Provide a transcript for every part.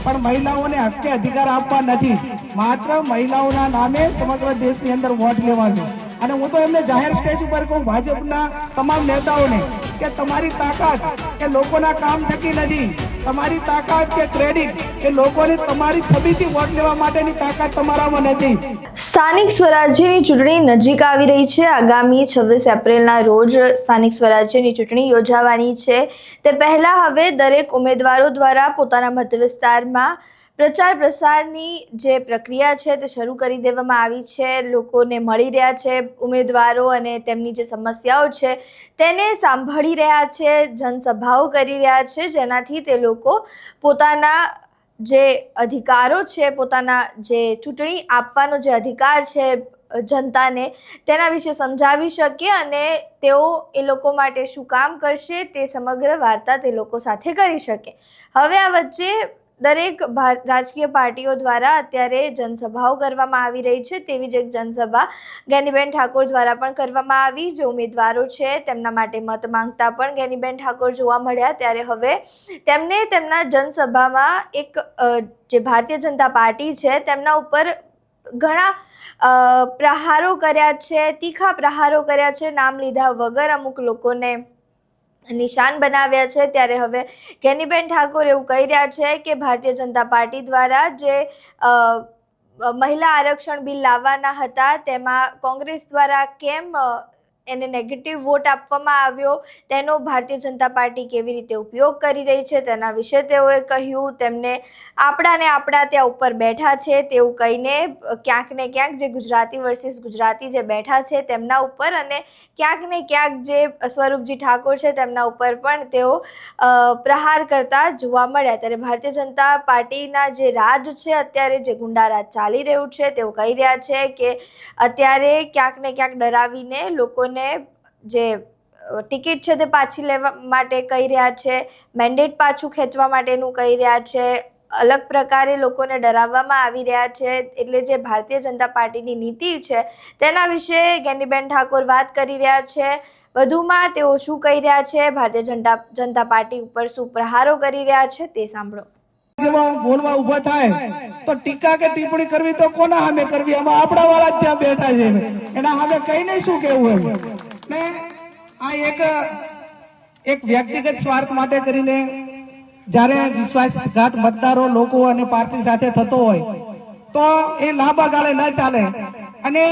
પણ મહિલાઓને હક્કે અધિકાર આપવા નથી। માત્ર મહિલાઓના નામે સમગ્ર દેશની અંદર વોટ લેવા છે। અને હું તો એમને જાહેર સ્ટેજ ઉપર કહું, ભાજપના તમામ નેતાઓને, કે તમારી તાકાત કે લોકોના કામ થકી નથી, તમારી તાકાત કે ક્રેડિટ કે લોકોને તમારી છબીથી વોટ લેવા માટેની તાકાત તમારામાં નથી। સ્થાનિક સ્વરાજ્યની ચૂંટણી નજીક આવી રહી છે। આગામી 26 એપ્રિલના રોજ સ્થાનિક સ્વરાજ્યની ચૂંટણી યોજાવાની છે। તે પહેલા હવે દરેક ઉમેદવારો દ્વારા પોતાના મત વિસ્તારમાં પ્રચાર પ્રસારની જે પ્રક્રિયા છે તે શરૂ કરી દેવામાં આવી છે। લોકોને મળી રહ્યા છે ઉમેદવારો અને તેમની જે સમસ્યાઓ છે તેને સાંભળી રહ્યા છે, જનસભાઓ કરી રહ્યા છે, જેનાથી તે લોકો પોતાના જે અધિકારો છે, પોતાના જે ચૂંટણી આપવાનો જે અધિકાર છે જનતાને, તેના વિશે સમજાવી શકે અને તેઓ એ લોકો માટે શું કામ કરશે તે સમગ્ર વાર્તા તે લોકો સાથે કરી શકે। હવે આ વચ્ચે દરેક રાજકીય પાર્ટીઓ દ્વારા અત્યારે જનસભાઓ કરવામાં આવી રહી છે। તેવી જ એક જનસભા જ્ઞાનીબેન ઠાકોર દ્વારા પણ કરવામાં આવી। જે ઉમેદવારો છે તેમના માટે મત માંગતા પણ જ્ઞાનીબેન ઠાકોર જોવા મળ્યા, ત્યારે હવે તેમને તેમના જનસભામાં એક જે ભારતીય જનતા પાર્ટી છે તેમના ઉપર ઘણા પ્રહારો કર્યા છે, તીખા પ્રહારો કર્યા છે, નામ લીધા વગર અમુક લોકોને નિશાન બનાવ્યા છે। ત્યારે હવે જ્ઞાનીબેન ઠાકોર એવું કહી રહ્યા છે કે ભારતીય જનતા પાર્ટી દ્વારા જે મહિલા આરક્ષણ બિલ લાવવાના હતા તેમાં કોંગ્રેસ દ્વારા કેમ એને નેગેટિવ વોટ આપવામાં આવ્યો, તેનો ભારતીય જનતા પાર્ટી કેવી રીતે ઉપયોગ કરી રહી છે તેના વિશે તેઓએ કહ્યું। તેમને આપણા ત્યાં ઉપર બેઠા છે તેવું કહીને ક્યાંક ને ક્યાંક જે ગુજરાતી વર્સિસ ગુજરાતી જે બેઠા છે તેમના ઉપર અને ક્યાંક ને ક્યાંક જે સ્વરૂપજી ઠાકોર છે તેમના ઉપર પણ તેઓ પ્રહાર કરતા જોવા મળ્યા। ત્યારે ભારતીય જનતા પાર્ટીના જે રાજ છે અત્યારે જે ગુંડા રાજ ચાલી રહ્યું છે તેઓ કહી રહ્યા છે કે અત્યારે ક્યાંક ને ક્યાંક ડરાવીને લોકોને જે ટિકિટ છે તે પાછી લેવા માટે કહી રહ્યા છે, મેન્ડેટ પાછું ખેંચવા માટેનું કહી રહ્યા છે, અલગ પ્રકારે લોકોને ડરાવવામાં આવી રહ્યા છે। એટલે જે ભારતીય જનતા પાર્ટીની નીતિ છે તેના વિશે જ્ઞાનીબેન ઠાકોર વાત કરી રહ્યા છે। વધુમાં તેઓ શું કહી રહ્યા છે, ભારતીય જનતા પાર્ટી ઉપર શું પ્રહારો કરી રહ્યા છે તે સાંભળો। બોલવા ઉભા થાય તો ટીકા કે ટિપ્પણી કરવી તો કોના સામે કરવી? આમાં આપણા વાળા જ ત્યાં બેઠા છે, એના સામે કહીને શું કેવું હોય ને? આ એક વ્યક્તિગત સ્વાર્થ માટે કરીને જ્યારે વિશ્વાસઘાત મતદારો લોકો અને પાર્ટી સાથે થતો હોય તો એ લાંબા ગાળે ન ચાલે। અને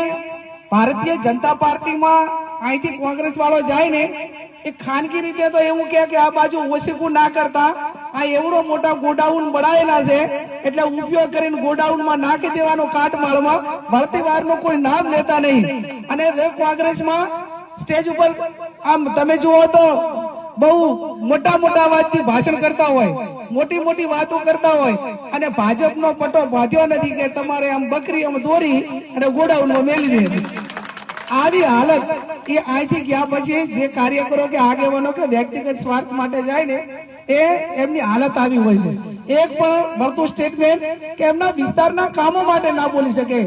ભારતીય જનતા પાર્ટીમાં અહીંથી કોંગ્રેસ વાળો જાય ને એ ખાનગી રીતે તો એવું કે આ બાજુ ઓછીકું ના કરતા આ એવડો મોટા ગોડાઉન બનાવેલા છે એટલે ઉપયોગ કરીને ગોડાઉનમાં નાખી દેવાનો કાટમાળમાં, ભરતી વારનું કોઈ નામ લેતા નહીં। અને કોંગ્રેસમાં સ્ટેજ ઉપર આમ તમે જુઓ તો બહુ મોટા અવાજથી ભાષણ કરતા હોય, મોટી મોટી વાતો કરતા હોય, અને ભાજપનો પટો બાંધ્યો નથી કે તમારે આમ બકરી આમ દોરી અને ગોડાઉનમાં મેલી દે। આવી હાલત એ અહીંથી ગયા પછી જે કાર્યકરો કે આગેવાનો કે વ્યક્તિગત સ્વાર્થ માટે જાય ને એ એમની હાલત આવી હોય છે। એક પણ મળતું સ્ટેટમેન્ટ કે એમના વિસ્તારના કામો માટે ના બોલી શકે।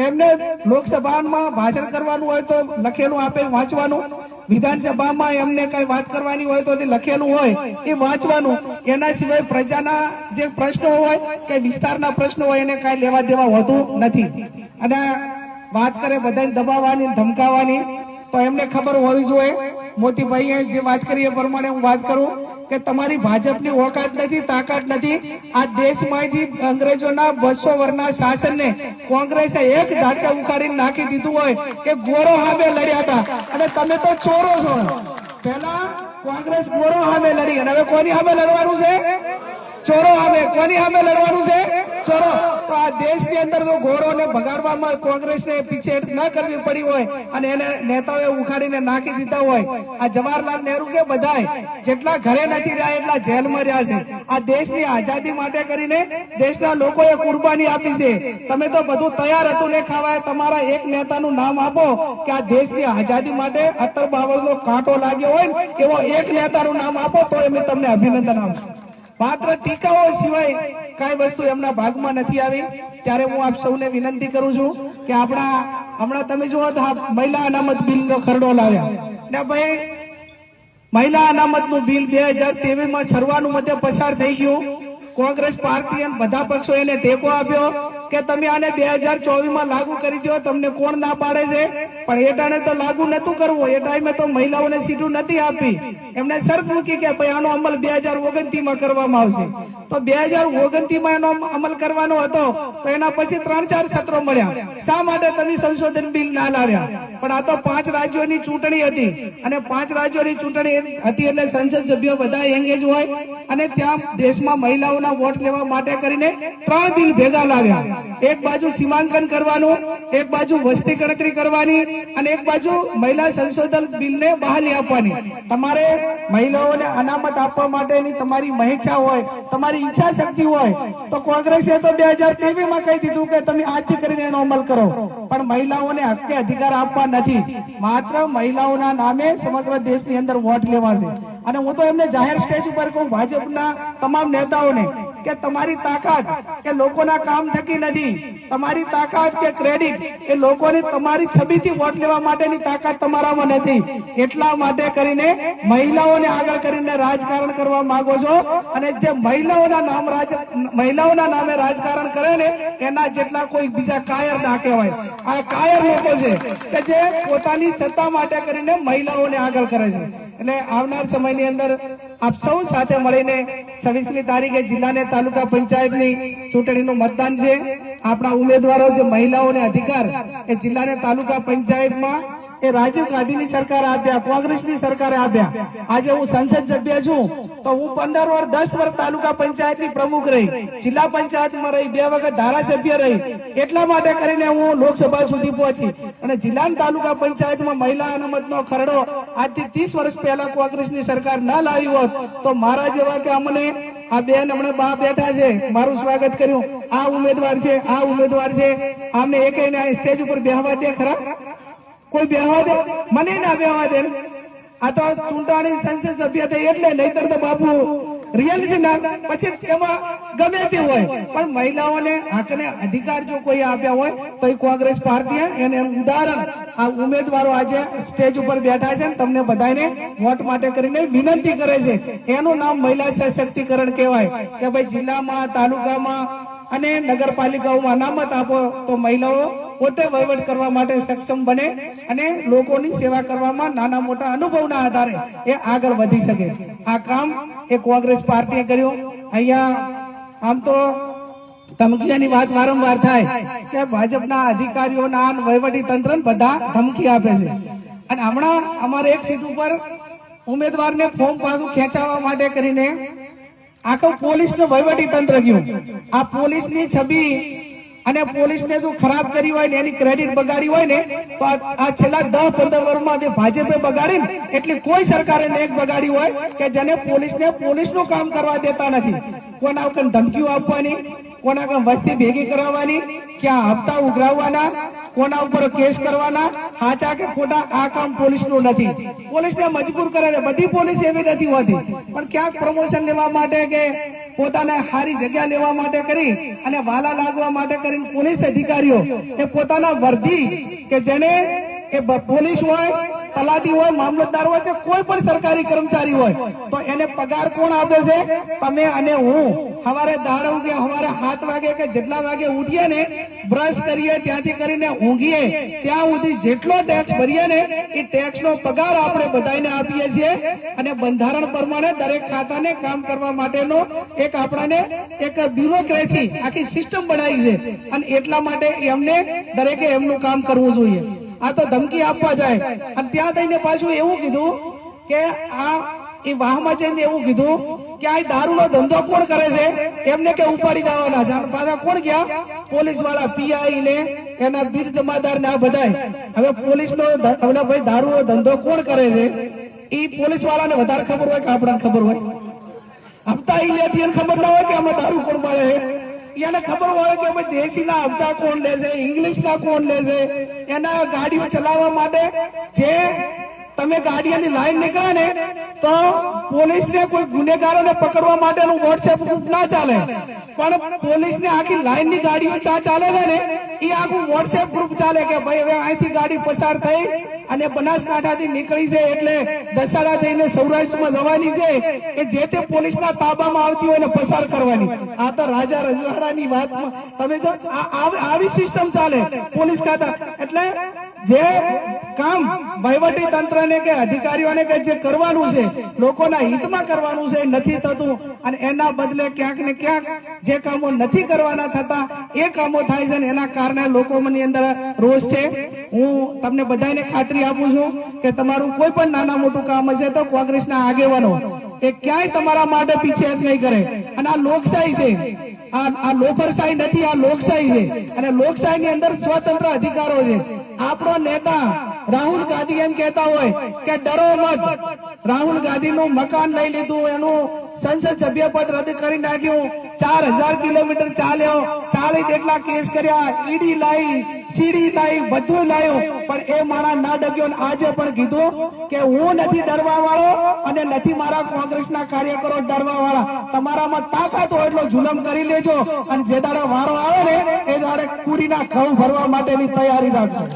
એમને લોકસભામાં ભાષણ કરવાનું હોય તો લખેલું આપે વાંચવાનું, વિધાનસભામાં એમને કઈ વાત કરવાની હોય તો લખેલું હોય એ વાંચવાનું, એના સિવાય પ્રજાના જે પ્રશ્નો હોય કે વિસ્તારના પ્રશ્નો હોય એને કઈ લેવા દેવા હોતું નથી। અને વાત કરે બધાને દબાવવાની, ધમકાવવાની, તો એમને ખબર હોવી જોઈએ। મોતીભાઈએ જે વાત કરી એ પ્રમાણે હું વાત કરું કે તમારી ભાજપની ઓકાત નથી, તાકાત નથી। આ દેશમાંથી અંગ્રેજોના 200 વર્ષના શાસનને કોંગ્રેસે એક ઝાટકે ઉખાડીને નાખી દીધું હોય કે ગોરો સામે લડ્યા હતા અને તમે તો ચોરો છો। પહેલા કોંગ્રેસ ગોરો સામે લડી અને હવે કોની સામે લડવાનું છે? ચોરો સામે। કોની સામે લડવાનું છે? ચોરો। તો આ દેશની અંદર તો ગોરોને ભગાડવામાં કોંગ્રેસને પીછેહટ ન કરવી પડી હોય અને એને નેતાઓએ ઉખાડીને નાખી દીધા હોય, આ જવાહરલાલ નહેરુ કે બધાય જેટલા ઘરે નથી રહ્યા એટલા જેલમાં રહ્યા છે। આ દેશની આઝાદી માટે કરીને દેશના લોકોએ કુરબાની આપી છે। તમે તો બધું તૈયાર હતું ને ખાવાય, તમારા એક નેતાનું નામ આપો કે આ દેશની આઝાદી માટે 70-52 કાંટો લાગ્યો હોય ને એવો એક નેતાનું નામ આપો તો અમે તમને અભિનંદન આપશું। માત્ર ટીકાઓ સિવાય કઈ વસ્તુ એમના ભાગમાં નથી આવી। ત્યારે હું આપ સૌને વિનંતી કરું છું કે હમણાં તમે જુઓ તો મહિલા અનામત બિલનો ખરડો લાવ્યા ને ભાઈ, મહિલા અનામતનું બિલ 2023માં સર્વાનુમતે પસાર થઈ ગયું કોંગ્રેસ પાર્ટી અને બધા પક્ષો એને ટેકો આપ્યો કે તમે આને 2024 માં લાગુ કરી દો, તમને કોણ ના પાડે છે? પણ એ ટાણે તો લાગુ નતું કરવું, એ ટાઈમે તો મહિલાઓને સીટો નથી આપી. એમને શરત મૂકી કે ભાઈ આનો અમલ 2029 માં કરવામાં આવશે. તો 2029 માં એનો અમલ કરવાનો હતો, તો એના પછી 3-4 સત્રો મળ્યા. શા માટે તમે સંશોધન બિલ ના લાવ્યા? પણ આ તો 5 રાજ્યોની ચૂંટણી હતી, અને 5 રાજ્યોની ચૂંટણી હતી એટલે સંસદ સભ્યો બધા એંગેજ હોય, અને ત્યાં દેશમાં મહિલાઓના વોટ લેવા માટે કરીને 3 બિલ ભેગા લાવ્યા. એક બાજુ સીમાંકન કરવાનું, એક બાજુ વસ્તી ગણતરી કરવાની, અને એક બાજુ મહિલા સંશોધન બિલને બહાલી આપવાની. તમારે મહિલાઓને અનામત આપવા માટેની તમારી મહેચ્છા હોય, તમારી ઈચ્છા શક્તિ હોય, તો કોંગ્રેસે તો 2023 માં કહી દીધું કે તમે આજથી કરીને એનો અમલ કરો. પણ મહિલાઓને હક અધિકાર આપવા નથી, માત્ર મહિલાઓના નામે સમગ્ર દેશની અંદર વોટ લેવાશે. અને હું તો એમને જાહેર સ્ટેજ ઉપર કહું, ભાજપના તમામ નેતાઓને, કે તમારી તાકાત કે લોકોના કામ થકી નથી, તમારી તાકાત કે ક્રેડિટ એ લોકોની તમારી છબીથી વોટ લેવા માટેની તાકાત તમારામાં નથી. એટલા માટે કરીને મહિલાઓને આગળ કરીને રાજકારણ કરવા માંગો છો, અને જે મહિલાઓના નામે રાજકારણ કરે ને એના જેટલા કોઈ બીજા કાયર ના કહેવાય. આ કાયર લોકો છે કે જે પોતાની સત્તા માટે કરીને મહિલાઓને આગળ કરે છે. એટલે આવનાર સમયની અંદર આપ સૌ સાથે મળીને 26મી તારીખે જિલ્લાને તાલુકા પંચાયતની ચૂંટણીનું મતદાન છે. આપણા ઉમેદવારો જે મહિલાઓને અધિકાર એ જિલ્લાને તાલુકા પંચાયતમાં એ રાજીવ ગાંધીની સરકારે આપ્યા, કોંગ્રેસની સરકારે આપ્યા. આજે હું સંસદ સભ્ય છું, તો હું 15 વર્ષ 10 વર્ષ તાલુકા પંચાયતની પ્રમુખ રહી, જિલ્લા પંચાયતમાં રહી, 2 વખત ધારાસભ્ય રહી. એટલા માટે કરીને હું લોકસભા સુધી પહોંચી. અને જિલ્લાની તાલુકા પંચાયતમાં મહિલા અનામતનો ખરડો આજથી 30 વર્ષ પહેલા કોંગ્રેસની સરકાર ના લાવી હોત, તો મારા જેવા કે અમને આ બેન હમણાં બા બેઠા છે, મારું સ્વાગત કર્યું, આ ઉમેદવાર છે, આ ઉમેદવાર છે, આમને એકને સ્ટેજ ઉપર બેહવા દે ખરા? કોઈ બેહવા દે? મને ના બેહવા દે. આ તો ચૂંટણી સંસદ સભ્ય થઈ એટલે, નહીતર તો બાપુ રિયાલિટી ના, પછી એમાં ગમે તે હોય. પણ મહિલાઓને હકને અધિકાર જો કોઈ આપ્યા હોય તો એ કોંગ્રેસ પાર્ટીએ એને ઉદાહરણ આ ઉમેદવારો આજે સ્ટેજ ઉપર બેઠા છે, તમને બધાને વોટ માટે કરીને વિનંતી કરે છે. એનું નામ મહિલા સશક્તિકરણ કહેવાય કે ભાઈ જિલ્લામાં, તાલુકામાં અને નગરપાલિકાઓમાં અનામત આપો તો મહિલાઓ પોતે વહીવટ કરવા માટે સક્ષમ બને અને લોકોની સેવા કરવામાં નાના મોટા અનુભવના આધારે એ આગળ વધી શકે. આ કામ એ કોંગ્રેસ પાર્ટીએ કર્યું. અહીંયા આમ તો ધમકીની વાત વારંવાર થાય કે ભાજપના અધિકારીઓના વહીવટી તંત્ર બધા ધમકી આપે છે. અને હમણાં અમારે એક સીટ ઉપર ઉમેદવારને ફોર્મ પાછું ખેંચાવવા માટે કરીને આખું પોલીસનું વહીવટી તંત્ર ગયું. આ પોલીસની છબી અને પોલીસને જો ખરાબ કરી હોય ને એની ક્રેડિટ બગાડી હોય ને, તો આ છેલ્લા 10-15 વર્ષમાં જે ભાજપે બગાડી ને એટલી કોઈ સરકારે એક બગાડી હોય કે જેને પોલીસને પોલીસનું કામ કરવા દેતા નથી. કોના ઉપર ધમકીઓ આપવાની, કોના ઉપર વસ્તી ભેગી કરાવવાની, ક્યાં હપ્તા ઉઘરાવવાના, કોના ઉપર કેસ કરવાના, સાચા કે ખોટા, આ કામ પોલીસનું નથી. પોલીસને મજબૂર કરે છે. બધી પોલીસ એવી નથી હોતી, પણ ક્યાંક પ્રમોશન લેવા માટે કે પોતાને સારી જગ્યા લેવા માટે કરી અને વાલા લાગવા માટે કરીને પોલીસ અધિકારીઓ એ પોતાના વર્દી કે જેને એ પોલીસ હોય, તલાટી હોય, મામલતદાર હોય કે કોઈ પણ સરકારી કર્મચારી હોય, તો એને પગાર કોણ આપે છે? તમે અને હું. સવારે દાડો કે સવારે 7 વાગે કે જેટલા વાગે ઉઠીએ ને, બ્રશ કરીએ ત્યાંથી કરીને ઊંઘીએ ત્યાં સુધી જેટલો ટેક્સ ભરીએ ને એ ટેક્સનો પગાર આપણે બધાને આપીએ છીએ. અને બંધારણ પ્રમાણે દરેક ખાતાને કામ કરવા માટેનો એક આપણાને એક બ્યુરોક્રેસી આખી સિસ્ટમ બનાવી છે. અને એટલા માટે એમને દરેકે એમનું કામ કરવું જોઈએ. આ તો ધમકી આપવા જાય અને ત્યાં થઈને પાછું એવું કીધું કે આ એ વાહમાં જઈને એવું કીધું કે આ દારૂનો ધંધો કોણ કરે છે? એમને કે ઉપાડી દેવાના છે. પાછા કોણ ગયા? પોલીસ વાળા, પીઆઈ ને એના બીર જમાદાર ને આ બધા. હવે પોલીસનો ભાઈ દારૂનો ધંધો કોણ કરે છે? એ પોલીસ વાળાને વધારે ખબર હોય કે આપણને ખબર હોય? હપ્તા ઈ લેતી એને ખબર ના હોય કે આમાં દારૂ કોણ પાડે છે? એને ખબર હોય કે ભાઈ દેશીના હપ્તા કોણ લે છે, ઇંગ્લિશના કોણ લે છે. એના ગાડીઓ ચલાવવા માટે જે તમે ગાડીઓની લાઈન નીકળે ને તો પોલીસને કોઈ ગુનેગારોને પકડવા માટેનું વોટ્સએપ ગ્રુપ ના ચાલે, પણ પોલીસને આખી લાઈનની ગાડીઓ ચાલે છે ને એ આખું વોટ્સએપ ગ્રુપ ચાલે કે ભાઈ હવે અહીંથી ગાડી પસાર થઈ અને બનાસકાંઠાથી નીકળી છે એટલે દસાડા થઈને સૌરાષ્ટ્રમાં જવાની છે કે જે તે પોલીસના તાબામાં આવતી હોય ને પસાર કરવાની. આ તો રાજા રજવાડાની વાત. તમે જો આવી સિસ્ટમ ચાલે પોલીસ ખાતા. એટલે જે કામ વહીવટી તંત્રને કે અધિકારીઓને કે જે કરવાનું છે લોકોના હિતમાં કરવાનું છે નથી થતું, અને એના બદલે ક્યાંક ને ક્યાંક જે કામો નથી કરવાના થતા એ કામો થાય છે ને એના કારણે લોકોની અંદર રોષ છે. હું તમને બધાને ખાતરી આપું છું કે તમારું કોઈ પણ નાના મોટું કામ હશે તો કોંગ્રેસના આગેવાનો એ ક્યાંય તમારા માટે પીછેહટ નહીં કરે. અને આ લોકશાહી છે, આ લોફરશાહી નથી, આ લોકશાહી છે. અને લોકશાહીની અંદર સ્વતંત્ર અધિકારો છે. આપણો નેતા રાહુલ ગાંધી એમ કહેતા હોય કે ડરો મત. રાહુલ ગાંધીનું મકાન લઈ લીધું, એનું સંસદ સભ્ય પદ રદ કરી નાખ્યું, 4000 કિલોમીટર ચાલ્યો, 40 જેટલા કેસ કર્યા, ઈડી લાવી, સીડી લાવી, બધું લાવ્યું, પણ એ મારા ના ડગ્યો. આજે પણ કીધું કે હું નથી ડરવા વાળો અને નથી મારા કોંગ્રેસના કાર્યકરો ડરવા વાળા. તમારામાં તાકાત હોય એટલો જુલમ કરી લેજો, અને જે દાડે વારો આવે ને એ દાડે કુડીના ઘઉં ભરવા માટેની તૈયારી રાખજો.